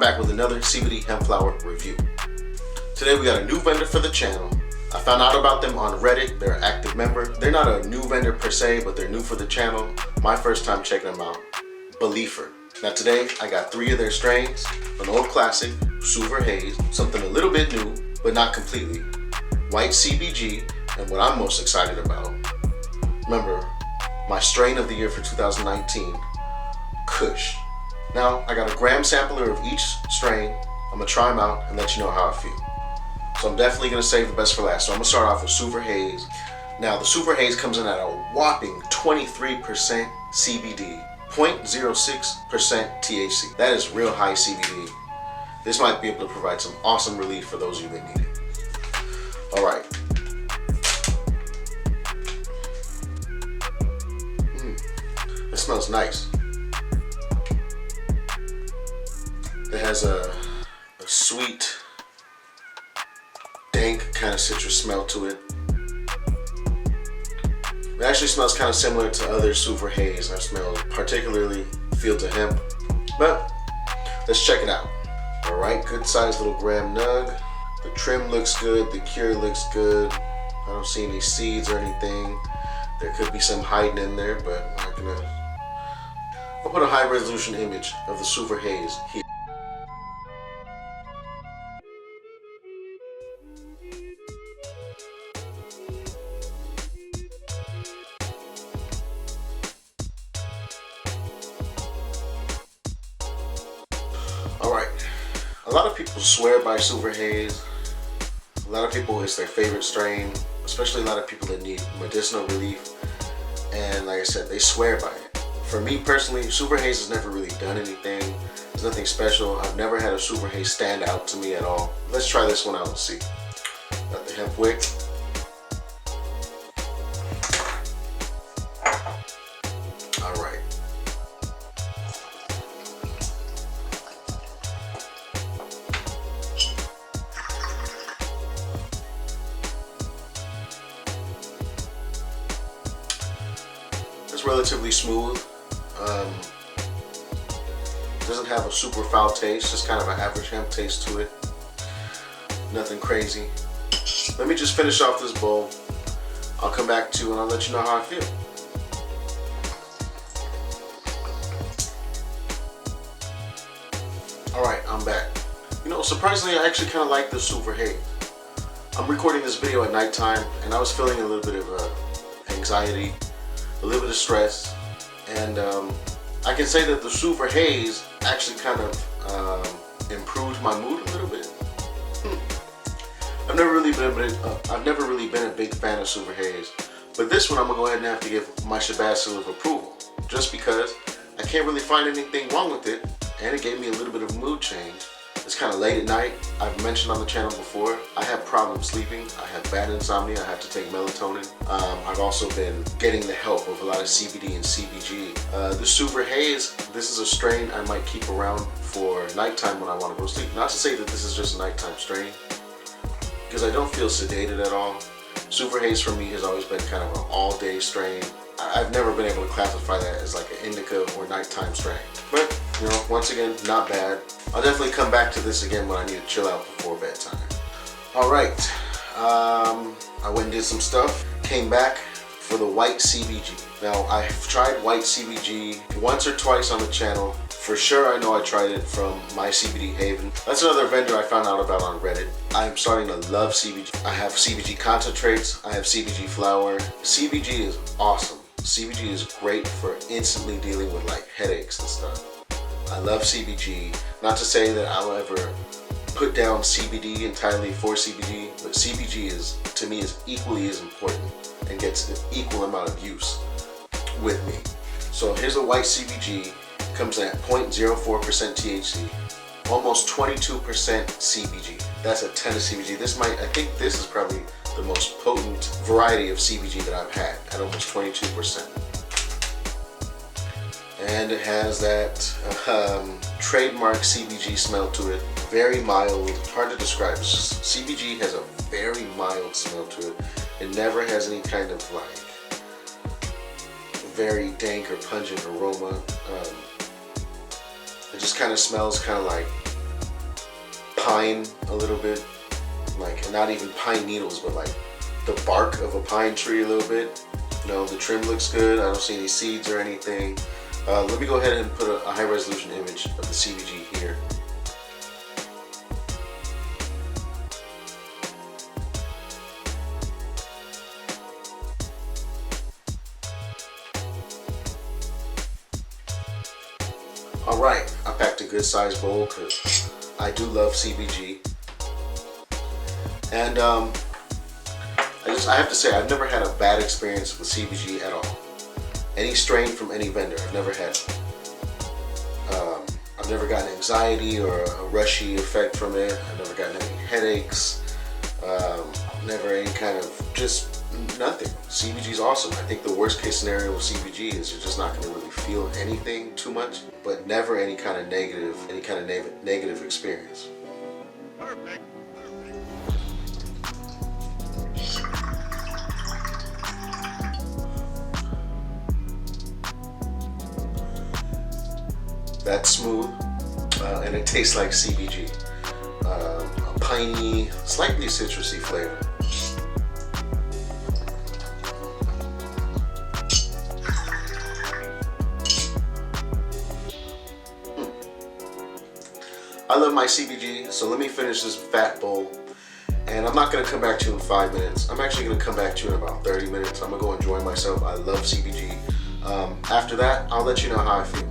back with another CBD hemp flower review. Today we got a new vendor for the channel. I found out about them on Reddit. They're an active member. They're not a new vendor per se, but they're new for the channel. My first time checking them out. Beleafer. Now today I got 3 of their strains. An old classic, Super Haze, something a little bit new, but not completely. White CBG, and what I'm most excited about, remember, my strain of the year for 2019, Cush. Now, I got a gram sampler of each strain. I'm gonna try them out and let you know how I feel. So I'm definitely gonna save the best for last. So I'm gonna start off with Super Haze. Now, the Super Haze comes in at a whopping 23% CBD, 0.06% THC. That is real high CBD. This might be able to provide some awesome relief for those of you that need it. All right. It smells nice. It has a sweet, dank kind of citrus smell to it. It actually smells kind of similar to other Super Haze I've smelled, particularly Fields of Hemp. But let's check it out. All right, good sized little gram nug. The trim looks good, the cure looks good. I don't see any seeds or anything. There could be some hiding in there, but I'm not gonna. I'll put a high resolution image of the Super Haze here. Alright, a lot of people swear by Super Haze. A lot of people, it's their favorite strain, especially a lot of people that need medicinal relief. And like I said, they swear by it. For me personally, Super Haze has never really done anything. There's nothing special. I've never had a Super Haze stand out to me at all. Let's try this one out and see. Got the hemp wick. Alright. It's relatively smooth. Doesn't have a super foul taste, just kind of an average hemp taste to it. Nothing crazy. Let me just finish off this bowl. I'll come back to you and I'll let you know how I feel. Alright, I'm back. You know, surprisingly, I actually kind of like the Super Haze. I'm recording this video at nighttime and I was feeling a little bit of anxiety, a little bit of stress, and I can say that the Super Haze actually kind of improved my mood a little bit. I've never really been a big fan of Super Haze, but this one I'm gonna go ahead and have to give my Shabazz seal of approval, just because I can't really find anything wrong with it, and it gave me a little bit of mood change. It's kind of late at night. I've mentioned on the channel before, I have problems sleeping. I have bad insomnia. I have to take melatonin. I've also been getting the help of a lot of CBD and CBG. The Super Haze, this is a strain I might keep around for nighttime when I want to go to sleep. Not to say that this is just a nighttime strain, because I don't feel sedated at all. Super Haze for me has always been kind of an all-day strain. I've never been able to classify that as like an indica or nighttime strain. But, you know, once again, not bad. I'll definitely come back to this again when I need to chill out before bedtime. Alright, I went and did some stuff. Came back for the white CBG. Now, I've tried white CBG once or twice on the channel. For sure, I know I tried it from My CBD Haven. That's another vendor I found out about on Reddit. I'm starting to love CBG. I have CBG concentrates. I have CBG flower. CBG is awesome. CBG is great for instantly dealing with like headaches and stuff. I love CBG. Not to say that I'll ever put down CBD entirely for CBG, but CBG is, to me, is equally as important and gets an equal amount of use with me. So here's a white CBG. Comes in at 0.04% THC, almost 22% CBG. That's a ton of CBG. I think this is probably the most potent variety of CBG that I've had at almost 22%. And it has that trademark CBG smell to it. Very mild, hard to describe. It's just, CBG has a very mild smell to it. It never has any kind of like very dank or pungent aroma. It just kind of smells kind of like pine a little bit, like not even pine needles, but like the bark of a pine tree a little bit. You know, the trim looks good. I don't see any seeds or anything. Let me go ahead and put a high resolution image of the CBG here. Alright, I packed a good size bowl because I do love CBG. And I have to say, I've never had a bad experience with CBG at all. Any strain from any vendor, I've never had. I've never gotten anxiety or a rushy effect from it. I've never gotten any headaches. Never any kind of, just nothing. CBG is awesome. I think the worst case scenario with CBG is you're just not going to really feel anything too much, but never any kind of negative experience. Perfect. That's smooth, and it tastes like CBG. A piney, slightly citrusy flavor. I love my CBG, so let me finish this fat bowl. And I'm not going to come back to you in 5 minutes. I'm actually going to come back to you in about 30 minutes. I'm going to go enjoy myself. I love CBG. After that, I'll let you know how I feel.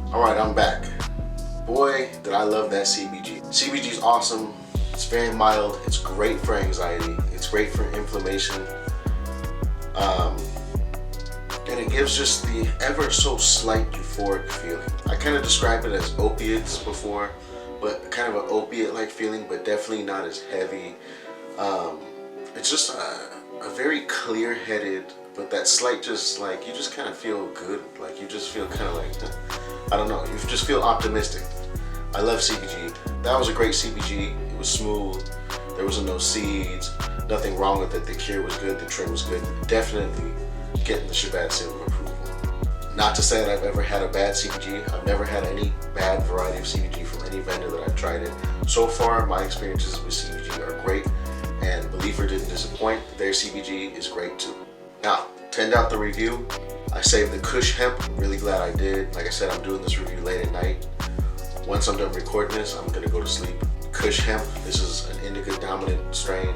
Alright, I'm back. Boy, did I love that CBG. CBG is awesome. It's very mild. It's great for anxiety. It's great for inflammation. And it gives just the ever so slight euphoric feeling. I kind of described it as opiates before, but kind of an opiate-like feeling, but definitely not as heavy. It's just a very clear-headed, but that slight just like, you just kind of feel good. Like you just feel kind of like, I don't know, you just feel optimistic. I love CBG. That was a great CBG. It was smooth. There was no seeds. Nothing wrong with it. The cure was good. The trim was good. Definitely getting the Shabbat seal of approval. Not to say that I've ever had a bad CBG. I've never had any bad variety of CBG from any vendor that I've tried it. So far, my experiences with CBG are great, and Beleafer didn't disappoint. Their CBG is great too. Now, to end out the review, I saved the Cush Hemp. I'm really glad I did. Like I said, I'm doing this review late at night. Once I'm done recording this, I'm gonna go to sleep. Cush Hemp, this is an indica dominant strain.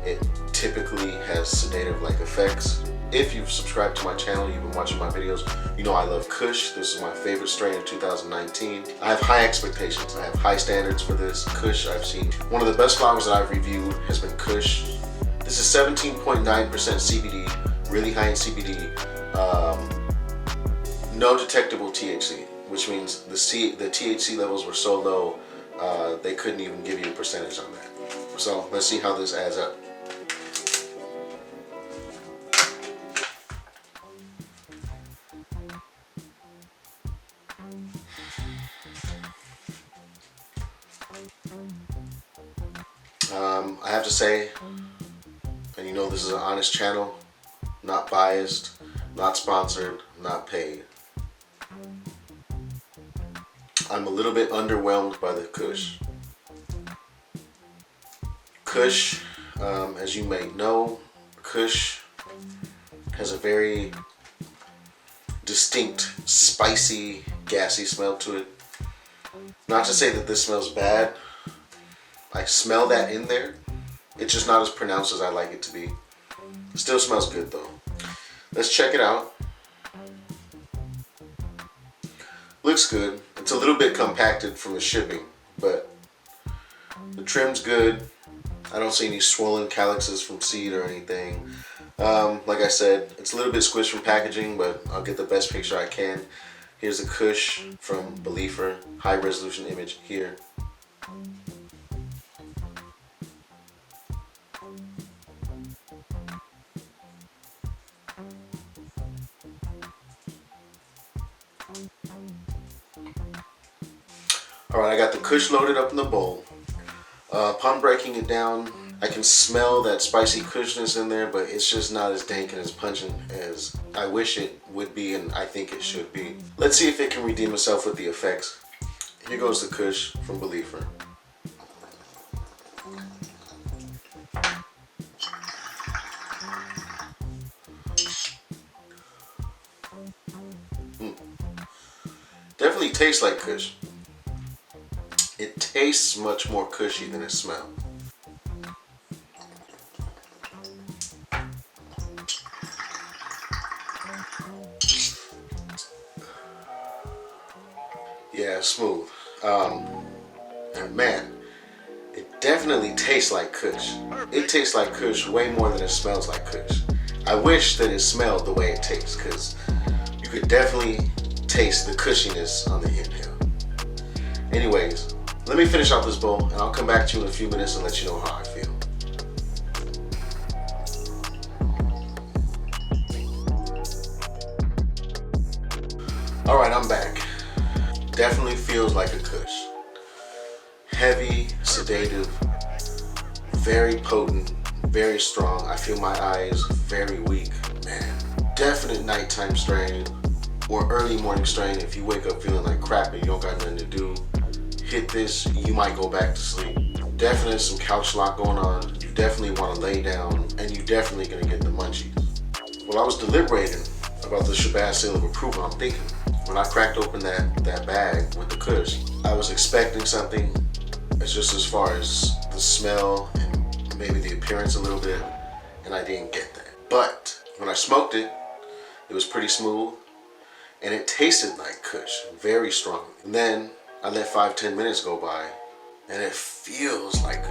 It typically has sedative-like effects. If you've subscribed to my channel, you've been watching my videos, you know I love Cush. This is my favorite strain of 2019. I have high expectations. I have high standards for this. Cush, I've seen. One of the best flowers that I've reviewed has been Cush. This is 17.9% CBD, really high in CBD. No detectable THC, which means the THC levels were so low, they couldn't even give you a percentage on that. So let's see how this adds up. I have to say, and you know this is an honest channel, not biased, not sponsored, not paid. I'm a little bit underwhelmed by the Cush. Cush, as you may know, Cush has a very distinct, spicy, gassy smell to it. Not to say that this smells bad. I smell that in there. It's just not as pronounced as I like it to be. It still smells good though. Let's check it out. Looks good. It's a little bit compacted from the shipping, but the trim's good. I don't see any swollen calyxes from seed or anything. Like I said, it's a little bit squished from packaging, but I'll get the best picture I can. Here's the Cush from Beleafer, high resolution image here. Alright, I got the Cush loaded up in the bowl. Upon breaking it down, I can smell that spicy Kushness in there, but it's just not as dank and as pungent as I wish it would be, and I think it should be. Let's see if it can redeem itself with the effects. Here goes the Cush from Beleafer. Definitely tastes like Cush. It tastes much more cushy than it smells. Yeah, smooth. And man, it definitely tastes like Cush. It tastes like Cush way more than it smells like Cush. I wish that it smelled the way it tastes, because you could definitely taste the cushiness on the inhale. Anyways, let me finish out this bowl and I'll come back to you in a few minutes and let you know how I feel. Alright, I'm back. Definitely feels like a Cush. Heavy, sedative, very potent, very strong. I feel my eyes very weak. Man, definite nighttime strain or early morning strain. If you wake up feeling like crap and you don't got nothing to do, hit this, you might go back to sleep. Definitely some couch lock going on. You definitely want to lay down, and you definitely gonna get the munchies. While I was deliberating about the Shabazz seal of approval, I'm thinking, when I cracked open that bag with the Cush, I was expecting something just as far as the smell and maybe the appearance a little bit, and I didn't get that. But when I smoked it, it was pretty smooth, and it tasted like Cush, very strong. And then I let 5-10 minutes go by, and it feels like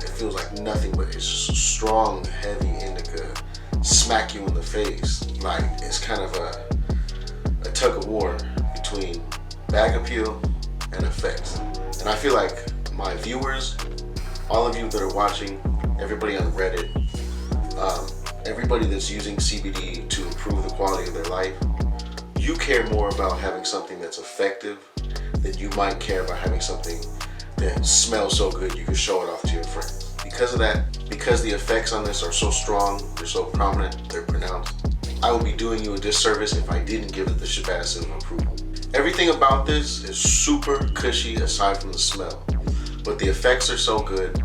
nothing but it's just strong, heavy indica, smack you in the face. Like it's kind of a tug of war between bag appeal and effects. And I feel like my viewers, all of you that are watching, everybody on Reddit, everybody that's using CBD to improve the quality of their life, you care more about having something that's effective than you might care about having something that smells so good you can show it off to your friends. Because of that, because the effects on this are so strong, they're so prominent, they're pronounced, I would be doing you a disservice if I didn't give it the Shabazz seal of approval. Everything about this is super cushy aside from the smell, but the effects are so good.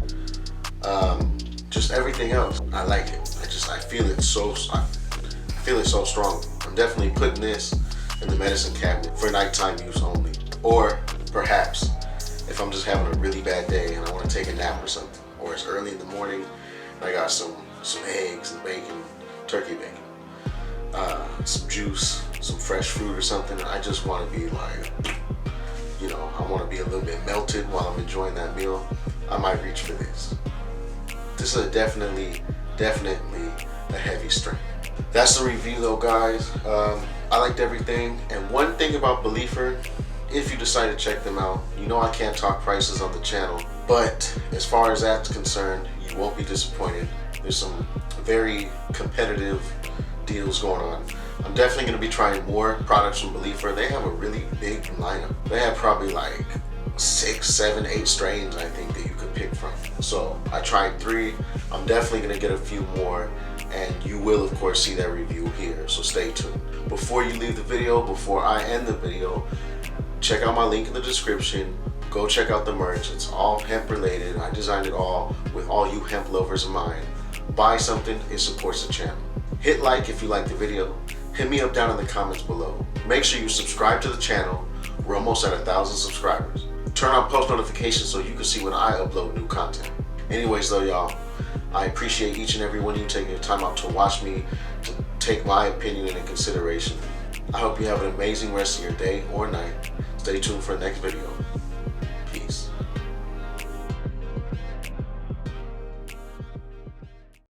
Just everything else, I like it. I feel it so strong. I'm definitely putting this in the medicine cabinet for nighttime use only. Or perhaps if I'm just having a really bad day and I want to take a nap or something, or it's early in the morning and I got some eggs and bacon, turkey bacon, some juice, some fresh fruit or something. I just want to be like, I want to be a little bit melted while I'm enjoying that meal. I might reach for this. This is definitely a heavy strain. That's the review though, guys. I liked everything. And one thing about Beleafer, if you decide to check them out, I can't talk prices on the channel, but as far as that's concerned, you won't be disappointed. There's some very competitive deals going on. I'm definitely going to be trying more products from Beleafer. They have a really big lineup. They have probably like 6, 7, 8 strains I think that you could pick from. So I tried 3. I'm definitely going to get a few more, and you will of course see that review here, so stay tuned. Before you leave the video, before I end the video, check out my link in the description. Go check out the merch. It's all hemp related. I designed it all with all you hemp lovers in mind. Buy something, it supports the channel. Hit like if you like the video. Hit me up down in the comments below. Make sure you subscribe to the channel. We're almost at 1,000 subscribers. Turn on post notifications so you can see when I upload new content. Anyways though, y'all, I appreciate each and every one of you taking the time out to watch me, to take my opinion into consideration. I hope you have an amazing rest of your day or night. Stay tuned for the next video.